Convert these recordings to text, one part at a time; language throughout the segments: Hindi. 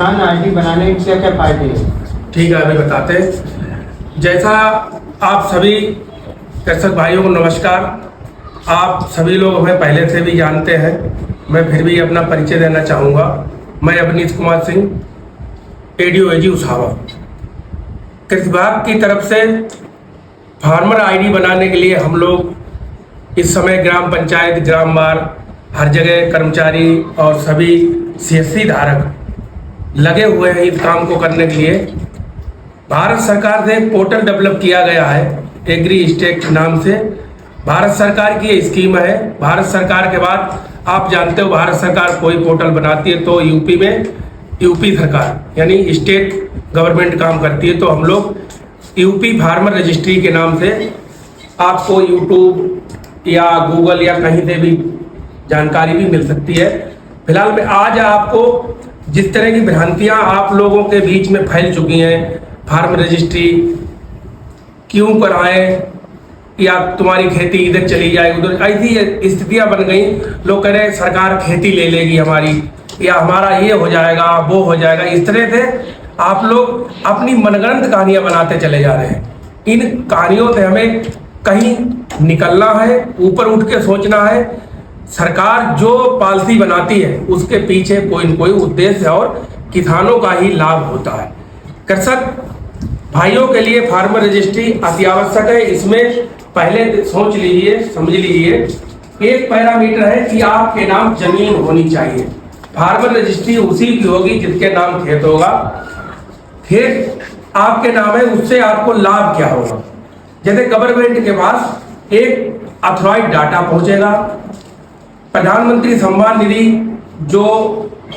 किसान आईडी बनाने के क्या क्या फायदे हैं? ठीक है, अभी बताते हैं। जैसा आप सभी दर्शक भाइयों को नमस्कार। आप सभी लोग हमें पहले से भी जानते हैं, मैं फिर भी अपना परिचय देना चाहूँगा। मैं अवनीश कुमार सिंह, ADO उसावा, कृषि विभाग की तरफ से फार्मर आईडी बनाने के लिए हम लोग इस समय ग्राम पंचायत, ग्राम वार, हर जगह कर्मचारी और सभी CSC धारक लगे हुए हैं इस काम को करने के लिए। भारत सरकार से एक पोर्टल डेवलप किया गया है एग्री स्टेट नाम से। भारत सरकार की ये स्कीम है। भारत सरकार के बाद आप जानते हो, भारत सरकार कोई पोर्टल बनाती है तो यूपी में यूपी सरकार यानी स्टेट गवर्नमेंट काम करती है। तो हम लोग यूपी फार्मर रजिस्ट्री के नाम से आपको यूट्यूब या गूगल या कहीं से भी जानकारी भी मिल सकती है। फिलहाल में आज आपको जिस तरह की भ्रांतियां आप लोगों के बीच में फैल चुकी हैं, फार्मर रजिस्ट्री क्यों कराएं या तुम्हारी खेती इधर चली जाए उधर, ऐसी स्थितियां बन गई। लोग कह रहे हैं सरकार खेती ले लेगी हमारी, या हमारा ये हो जाएगा वो हो जाएगा। इस तरह से आप लोग अपनी मनगढ़ंत कहानियां बनाते चले जा रहे हैं। इन कहानियों से हमें कहीं निकलना है, ऊपर उठ के सोचना है। सरकार जो पॉलिसी बनाती है उसके पीछे कोई न कोई उद्देश्य और किसानों का ही लाभ होता है। कृषक भाइयों के लिए फार्मर रजिस्ट्री अति आवश्यक है। इसमें पहले सोच लीजिए, समझ लीजिए, एक पैरामीटर है कि आपके नाम जमीन होनी चाहिए। फार्मर रजिस्ट्री उसी की होगी जिसके नाम खेत होगा। खेत आपके नाम है, उससे आपको लाभ क्या होगा? जैसे गवर्नमेंट के पास एक अथॉराइज्ड डाटा पहुंचेगा। प्रधानमंत्री सम्मान निधि जो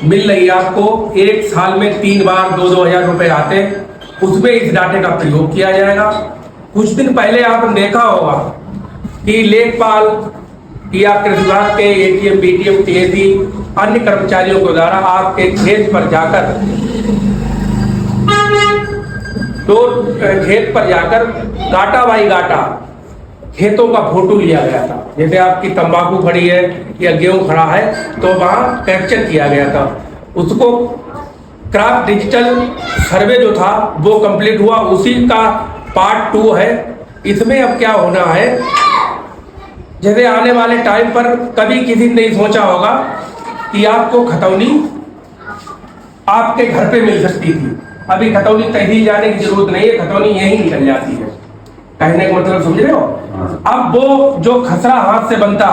मिल रही है आपको, एक साल में 3 बार 2-2 हजार रुपए आते हैं, उसमें इस डाटे का प्रयोग किया जाएगा। कुछ दिन पहले आपने देखा होगा कि लेखपाल या कृषि विभाग के ATM, BTM, TAC अन्य कर्मचारियों के द्वारा आपके खेत पर जाकर गाटा बाई गाटा खेतों का फोटो लिया गया था। जैसे आपकी तंबाकू खड़ी है या गेहूं खड़ा है तो वहां कैप्चर किया गया था। उसको क्रॉप डिजिटल सर्वे जो था वो कंप्लीट हुआ, उसी का पार्ट 2 है। इसमें अब क्या होना है, जैसे आने वाले टाइम पर कभी किसी ने नहीं सोचा होगा कि आपको खतौनी आपके घर पे मिल सकती थी। अभी खतौनी कहीं जाने की जरूरत नहीं है, खतौनी यहीं निकल जाती है। कहने का मतलब समझ रहे हो? अब वो जो खसरा हाथ से बनता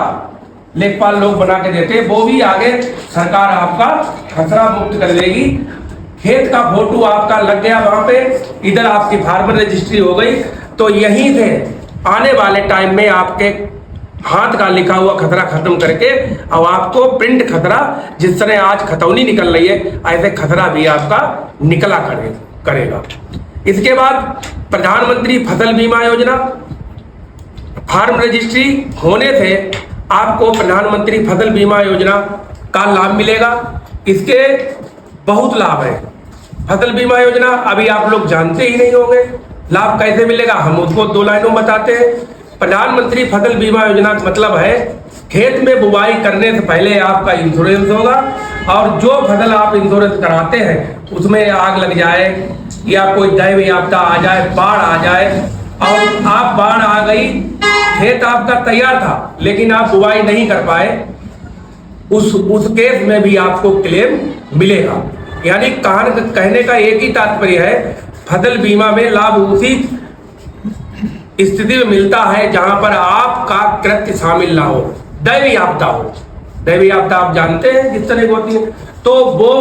लेखपाल लोग बना के देते, वो भी आगे सरकार आपका खसरा मुक्त कर देगी। खेत का फोटो आपका लग गया वहां पे, इधर आपकी फार्मर रजिस्ट्री हो गई, तो यहीं से आने वाले टाइम में आपके हाथ का लिखा हुआ खतरा खत्म करके अब आपको प्रिंट खतरा, जिस तरह आज खतौनी निकल रही है ऐसे खतरा भी आपका निकला करेगा। इसके बाद प्रधानमंत्री फसल बीमा योजना, फार्म रजिस्ट्री होने से आपको प्रधानमंत्री फसल बीमा योजना का लाभ मिलेगा। इसके बहुत लाभ है। फसल बीमा योजना अभी आप लोग जानते ही नहीं होंगे, लाभ कैसे मिलेगा हम उसको 2 लाइनों में बताते हैं। प्रधानमंत्री फसल बीमा योजना का मतलब है खेत में बुवाई करने से पहले आपका इंश्योरेंस होगा, और जो फसल आप इंश्योरेंस कराते हैं उसमें आग लग जाए या कोई दैवीय आपदा आ जाए, बाढ़ आ जाए, और आप बाढ़ आ गई, खेत आपका तैयार था लेकिन आप बुवाई नहीं कर पाए, उस केस में भी आपको क्लेम मिलेगा। यानी कहने का एक ही तात्पर्य है, फसल बीमा में लाभ उसी स्थिति में मिलता है जहां पर आपका कृत्य शामिल ना हो, दैवीय आपदा हो। दैवीय आपदा आप जानते हैं जिस तरह की होती है, तो वो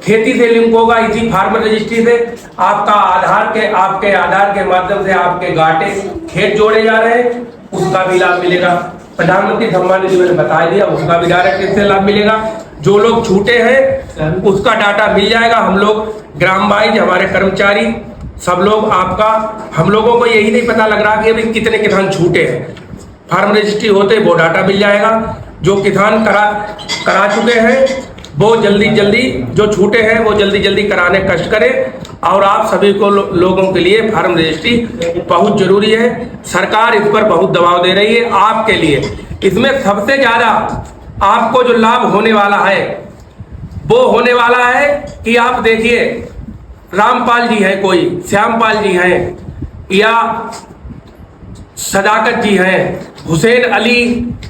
खेती से लिंक होगा इसी फार्मर रजिस्ट्री से। आपके आधार के माध्यम से आपके गाटे खेत जोड़े जा रहे हैं, उसका भी लाभ मिलेगा। प्रधानमंत्री सम्मान निधि मैंने बता दिया, उसका भी डायरेक्ट इससे लाभ मिलेगा। जो लोग छूटे हैं उसका डाटा मिल जाएगा। हम लोग ग्राम वाइज हमारे कर्मचारी सब लोग आपका, हम लोगों को यही नहीं पता लग रहा कि अभी कितने किसान छूटे हैं। फार्म रजिस्ट्री होते वो डाटा मिल जाएगा। जो किसान करा चुके हैं वो जल्दी जो छूटे हैं वो जल्दी कराने कष्ट करें। और आप सभी को लोगों के लिए फार्म रजिस्ट्री बहुत जरूरी है। सरकार इस पर बहुत दबाव दे रही है आपके लिए। इसमें सबसे ज्यादा आपको जो लाभ होने वाला है वो होने वाला है कि आप देखिए रामपाल जी हैं, कोई श्यामपाल जी हैं, या सदाकत जी हैं, हुसैन अली,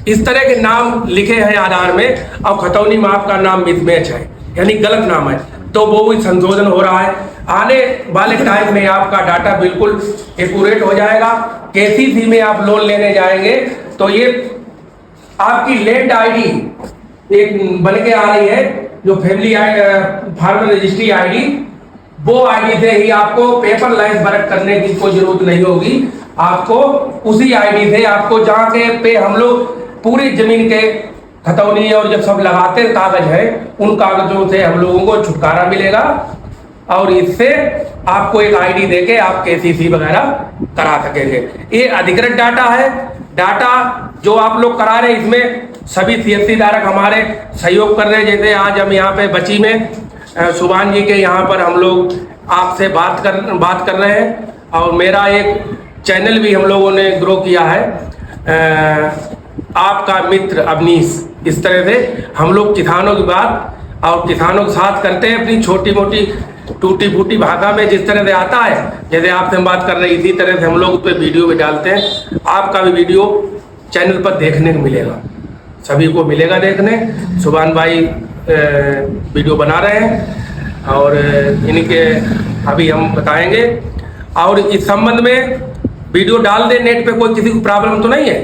इस तरह के नाम लिखे हैं आधार में और खतौनी में आपका नाम मिसमैच है, यानी गलत नाम है, तो वो भी संशोधन हो रहा है। आने वाले टाइम में आपका डाटा बिल्कुल एक्यूरेट हो जाएगा। केसीसी में आप लोन लेने जाएंगे तो ये आपकी लैंड आईडी एक बन के आ रही है, जो फैमिली फार्मर रजिस्ट्री आईडी, वो आईडी से ही आपको पेपर लाइन वर्क करने की कोई जरूरत नहीं होगी। आपको उसी आईडी से आपको जहाँ के पे हम लोग पूरी जमीन के खतौनी और जब सब लगाते कागज है, उन कागजों से हम लोगों को छुटकारा मिलेगा और इससे आपको एक आईडी देके आप केसीसी वगैरह करा सकेंगे। ये अधिकृत डाटा है। डाटा जो आप लोग करा रहे हैं, इसमें सभी सीएससी धारक हमारे सहयोग कर रहे हैं। जैसे आज हम यहाँ पे बची में सुभान जी के यहाँ पर हम लोग आपसे बात कर रहे हैं और मेरा एक चैनल भी हम लोगों ने ग्रो किया है, आपका मित्र अवनीश। इस तरह से हम लोग किसानों की बात और किसानों के साथ करते हैं, अपनी छोटी मोटी टूटी फूटी भाषा में जिस तरह से आता है, जैसे आपसे हम बात कर रहे हैं, इसी तरह से हम लोग उस पर वीडियो भी डालते हैं। आपका भी वीडियो चैनल पर देखने को मिलेगा, सभी को मिलेगा देखने। सुभान भाई वीडियो बना रहे हैं और इनके अभी हम बताएंगे। और इस संबंध में वीडियो डाल दे नेट पे, कोई किसी को प्रॉब्लम तो नहीं है,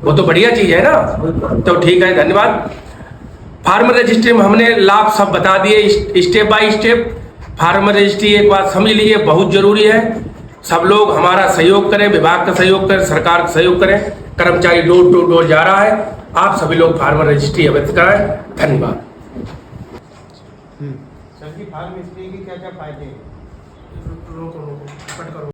वो तो बढ़िया चीज है ना, तो ठीक है, धन्यवाद। फार्मर रजिस्ट्री में हमने लाभ सब बता दिए step by step. Farmer registry एक बात समझ लीजिए, बहुत जरूरी है। सब लोग हमारा सहयोग करें, विभाग का सहयोग करें, सरकार का सहयोग करें। कर्मचारी डोर टू डोर जा रहा है, आप सभी लोग फार्मर रजिस्ट्री अवश्य कराएं। धन्यवाद। सर जी, फार्म रजिस्ट्री के क्या क्या फायदे हैं?